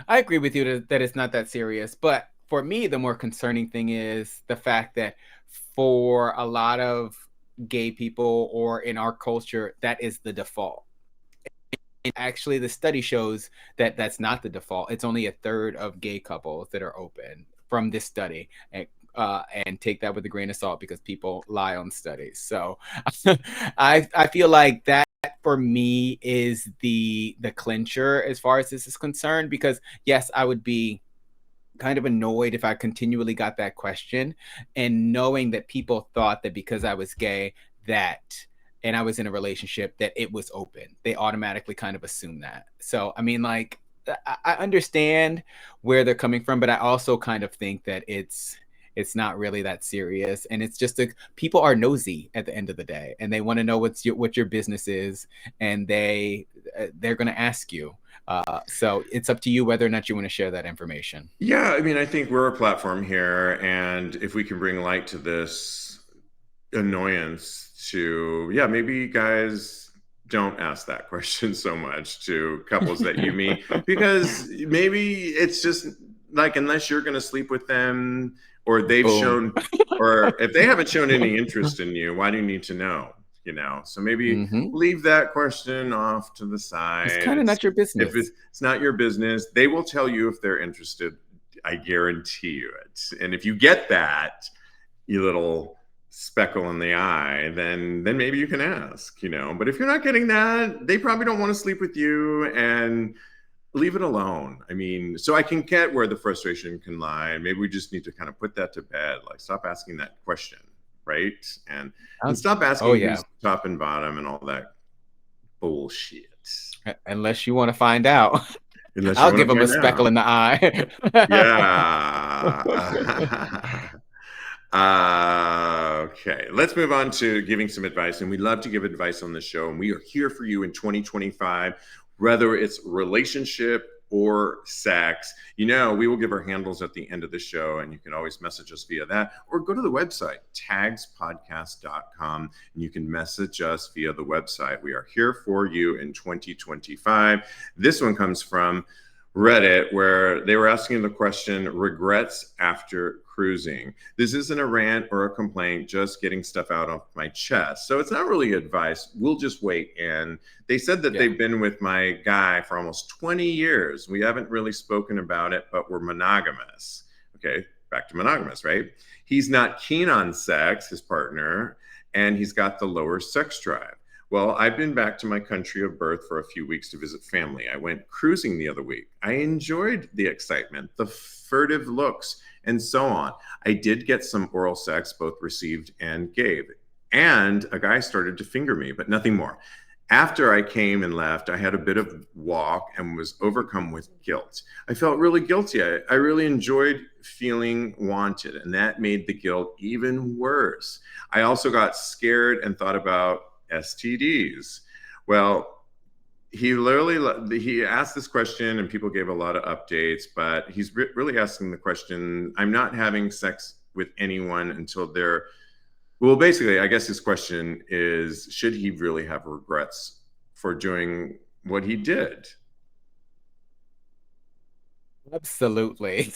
I agree with you that it's not that serious, but for me, the more concerning thing is the fact that for a lot of gay people or in our culture, that is the default. And actually, the study shows that that's not the default. It's only a third of gay couples that are open from this study. And take that with a grain of salt because people lie on studies. So I feel like that for me is the clincher as far as this is concerned, because yes, I would be kind of annoyed if I continually got that question, and knowing that people thought that because I was gay and I was in a relationship that it was open. They automatically kind of assume that. So, I mean, like, I understand where they're coming from, but I also kind of think that it's not really that serious, and it's just people are nosy at the end of the day, and they want to know what your business is, and they're going to ask you. So it's up to you whether or not you want to share that information. Yeah, I mean, I think we're a platform here, and if we can bring light to this annoyance maybe guys don't ask that question so much to couples that you meet, because maybe it's just like, unless you're going to sleep with them or they've shown, or if they haven't shown any interest in you, why do you need to know? So maybe leave that question off to the side. It's kind of not your business. If it's not your business, they will tell you if they're interested. I guarantee you it. And if you get that, you little speckle in the eye, then maybe you can ask, but if you're not getting that, they probably don't want to sleep with you. And leave it alone. I mean, so I can get where the frustration can lie. Maybe we just need to kind of put that to bed. Like, stop asking that question, right? And stop Oh asking yeah. who's top and bottom and all that bullshit. Unless you want to find out. Unless you I'll want give to him a find speckle out. in the eye. Yeah. Okay, let's move on to giving some advice. And we love to give advice on the show. And we are here for you in 2025, whether it's relationship or sex. You know, we will give our handles at the end of the show, and you can always message us via that or go to the website, TAGSPodcast.com, and you can message us via the website. We are here for you in 2025. This one comes from Reddit, where they were asking the question, regrets after cruising. This isn't a rant or a complaint, just getting stuff out of my chest. So it's not really advice. We'll just wait. And they said that they've been with my guy for almost 20 years. We haven't really spoken about it, but we're monogamous. Okay, back to monogamous, right? He's not keen on sex, his partner, and he's got the lower sex drive. Well, I've been back to my country of birth for a few weeks to visit family. I went cruising the other week. I enjoyed the excitement, the furtive looks, and so on. I did get some oral sex, both received and gave. And a guy started to finger me, but nothing more. After I came and left, I had a bit of walk and was overcome with guilt. I felt really guilty. I really enjoyed feeling wanted, and that made the guilt even worse. I also got scared and thought about STDs. Well, he asked this question and people gave a lot of updates, but he's really asking the question, I'm not having sex with anyone until they're, well, basically, I guess his question is, should he really have regrets for doing what he did? Absolutely.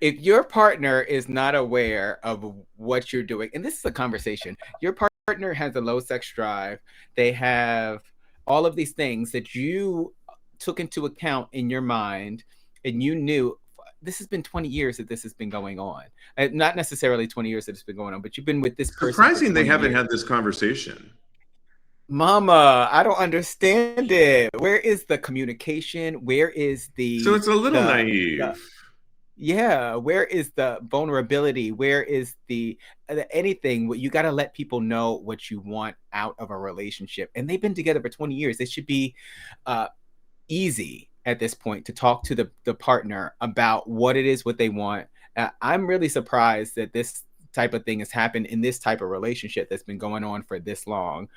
If your partner is not aware of what you're doing, and this is a conversation, your partner has a low sex drive, they have all of these things that you took into account in your mind, and you knew this has been 20 years that this has been going on. Not necessarily 20 years that it's been going on, but you've been with this person for Surprising they 20 haven't years. had this conversation. Mama, I don't understand it. Where is the communication? Where is So it's a little the naive. yeah, where is the vulnerability? Where is the anything? You got to let people know what you want out of a relationship. And they've been together for 20 years. It should be easy at this point to talk to the partner about what it is, what they want. I'm really surprised that this type of thing has happened in this type of relationship that's been going on for this long.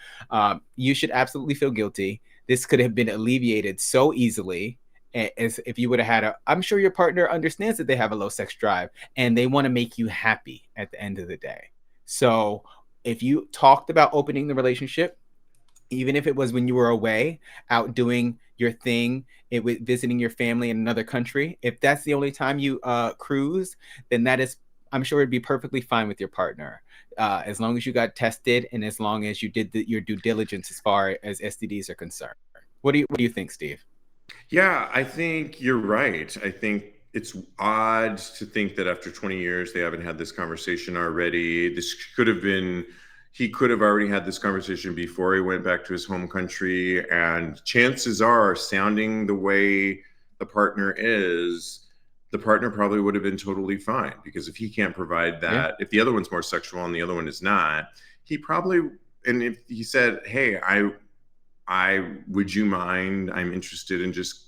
You should absolutely feel guilty. This could have been alleviated so easily as if you would have had I'm sure your partner understands that they have a low sex drive and they want to make you happy at the end of the day. So if you talked about opening the relationship, even if it was when you were away out doing your thing, it was visiting your family in another country, if that's the only time you cruise, then that is, I'm sure it'd be perfectly fine with your partner, as long as you got tested and as long as you did your due diligence as far as STDs are concerned. What do you think, Steve? Yeah, I think you're right. I think it's odd to think that after 20 years they haven't had this conversation already. This could have been, he could have already had this conversation before he went back to his home country. And chances are, sounding the way the partner is, the partner probably would have been totally fine. Because if he can't provide Yeah. that, if the other one's more sexual and the other one is not, he probably, and if he said, hey, I would you mind? I'm interested in just,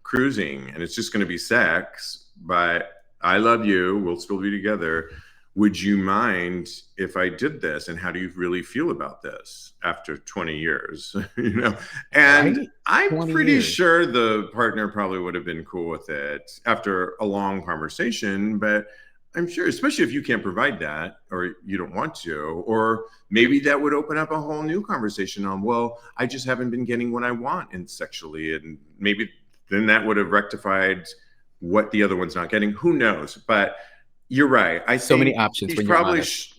cruising and it's just going to be sex, but I love you. We'll still be together. Would you mind if I did this? And how do you really feel about this after 20 years? And Right? I'm 20 pretty years. sure the partner probably would have been cool with it after a long conversation, but I'm sure, especially if you can't provide that or you don't want to, or maybe that would open up a whole new conversation on, well, I just haven't been getting what I want in sexually. And maybe then that would have rectified what the other one's not getting. Who knows? But you're right. I So many think options he's when you're probably, honest.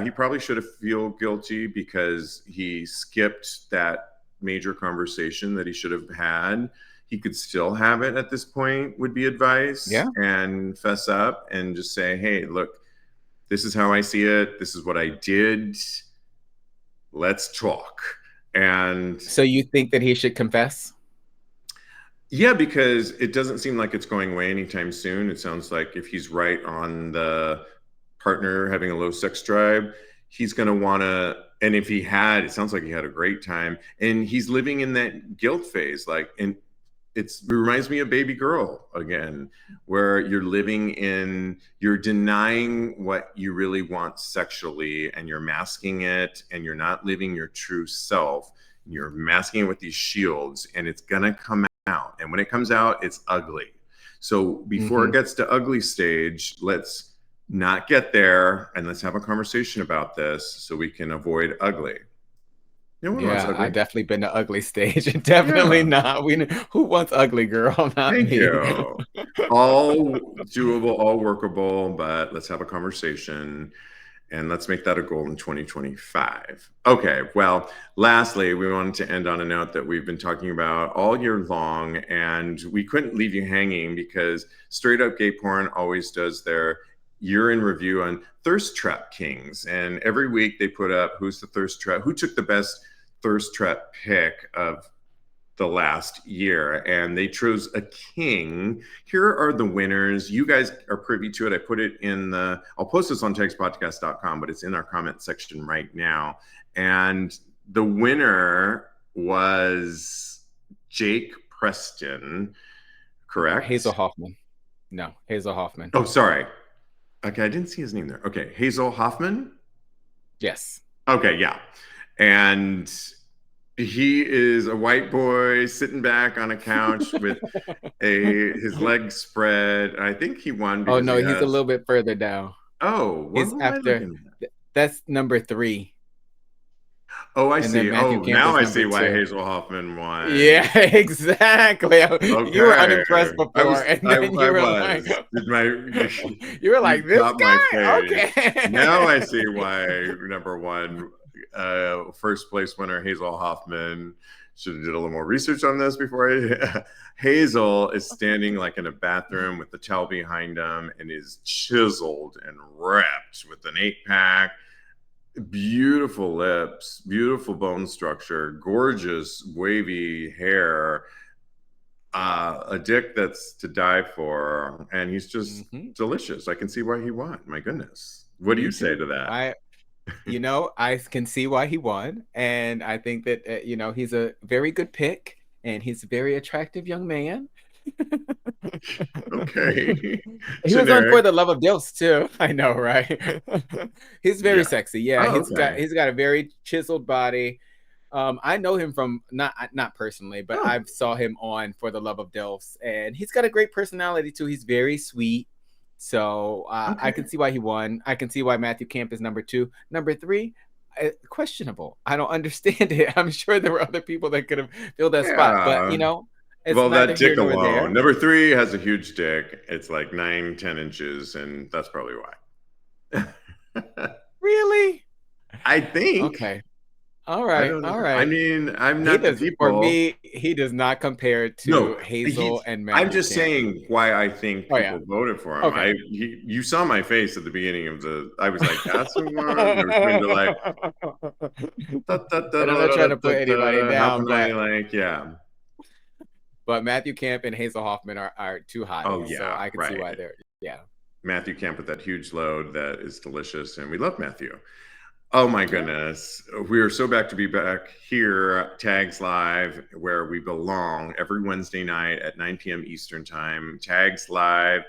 he probably should have feel guilty because he skipped that major conversation that he should have had. He could still have it at this point, would be advice, Yeah. and fess up and just say, hey, look, this is how I see it. This is what I did. Let's talk. And So you think that he should confess? Yeah, because it doesn't seem like it's going away anytime soon. It sounds like if he's right on the partner having a low sex drive, he's going to want to. And if he had, it sounds like he had a great time, and he's living in that guilt phase. Like, and it reminds me of Baby Girl again, where you're denying what you really want sexually, and you're masking it, and you're not living your true self. You're masking it with these shields, and it's gonna come out. And when it comes out, it's ugly. So before it gets to ugly stage, let's not get there, and let's have a conversation about this so we can avoid ugly. No one wants Yeah, I ugly. definitely been to ugly stage. Definitely Yeah. not. Who wants ugly, girl? Not Thank me. you. All doable, all workable, but let's have a conversation and let's make that a goal in 2025. Okay, well, lastly, we wanted to end on a note that we've been talking about all year long, and we couldn't leave you hanging because Straight Up Gay Porn always does their year in review on thirst trap kings. And every week they put up who's the thirst trap, who took the best thirst trap pick of the last year, and they chose a king. Here are the winners. You guys are privy to it. I put it in I'll post this on TAGSPodcast.com, but it's in our comment section right now. And the winner was Jake Preston, correct? Hazel Hoffman. No, Hazel Hoffman. Oh, sorry. Okay, I didn't see his name there. Okay, Hazel Hoffman? Yes. Okay, yeah. And he is a white boy sitting back on a couch with his legs spread. I think he won Oh because no, he he's a has. little bit further down. Oh, what He's am I after. looking at? That's number 3, Oh, I and then see. Matthew Oh, Camp now is I number see why 2. Hazel Hoffman won. Yeah, exactly. You were Okay, unimpressed before, and then I you were like, was. Did my you were you like, this caught my guy? face? Now I Okay. see why number one, first place winner Hazel Hoffman. Should have did a little more research on this before Hazel is standing like in a bathroom with the towel behind him and is chiseled and ripped with an 8-pack. Beautiful lips, beautiful bone structure, gorgeous wavy hair, a dick that's to die for, and he's just delicious. I can see why he won. My goodness. What do Me you say too. to that? I can see why he won, and I think that he's a very good pick, and he's a very attractive young man. Okay. He was on For Generic. the Love of Dilfs too. I know, right? He's very Yeah. sexy. Yeah, Oh, okay. he's got a very chiseled body. I know him from not personally, but Oh, I saw him on For the Love of Dilfs, and he's got a great personality too. He's very sweet. So I can okay. see why he won. I can see why Matthew Camp is number 2. Number 3, questionable. I don't understand it. I'm sure there were other people that could have filled that spot, but Yeah. it's Well, neither that here dick nor alone. there. Number 3 has a huge dick. It's like 9-10 inches, and that's probably why. Really? I think. Okay. All I right. don't All know. I right. mean, I'm He not the does for people. me. He does not compare No, to Hazel and I'm Matthew just Camp for saying me. why I think Oh yeah. people voted for him. Okay. You saw my face at the beginning of I was like, that's who won. I was going to like, da, da, da, And I'm da, not da, trying to da, put anybody da. How down, can I like, yeah. but Matthew Camp and Hazel Hoffman are two Oh hotties, so yeah, I can see right. why they're yeah. Matthew Camp with that huge load that is delicious, and we love Matthew. Oh my Yeah. goodness. We are so back to be back here, Tags Live, where we belong every Wednesday night at 9 p.m. Eastern Time. Tags Live.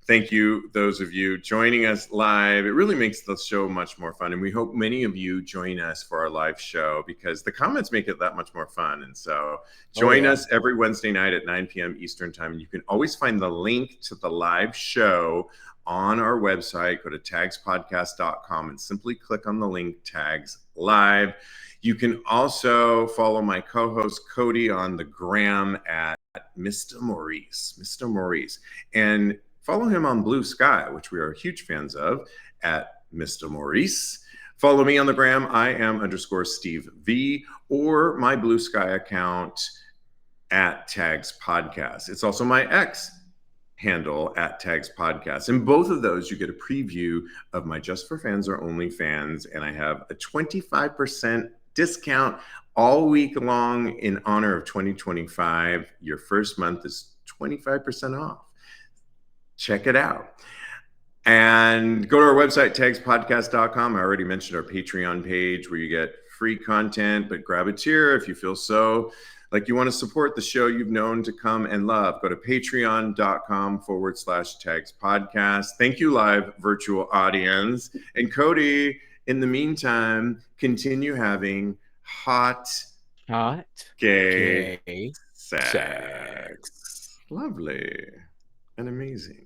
Thank you, those of you joining us live. It really makes the show much more fun. And we hope many of you join us for our live show because the comments make it that much more fun. And so Oh join yeah. us every Wednesday night at 9 p.m. Eastern Time. And you can always find the link to the live show on our website. Go to tagspodcast.com and simply click on the link Tags Live. You can also follow my co-host Kodi on the gram at Mr. Maurice. And follow him on Blue Sky, which we are huge fans of, at Mr. Maurice. Follow me on the gram. I am _Steve V, or my Blue Sky account at Tags Podcast. It's also my X handle at Tags Podcast. In both of those, you get a preview of my Just for Fans or Only Fans, and I have a 25% discount all week long in honor of 2025. Your first month is 25% off. Check it out. And go to our website, TAGSPodcast.com. I already mentioned our Patreon page where you get free content, but grab a tier if you feel so like you want to support the show you've known to come and love. Go to patreon.com/TAGSPodcast. Thank you, live virtual audience. And Kodi, in the meantime, continue having hot gay gay sex. sex. Lovely and amazing.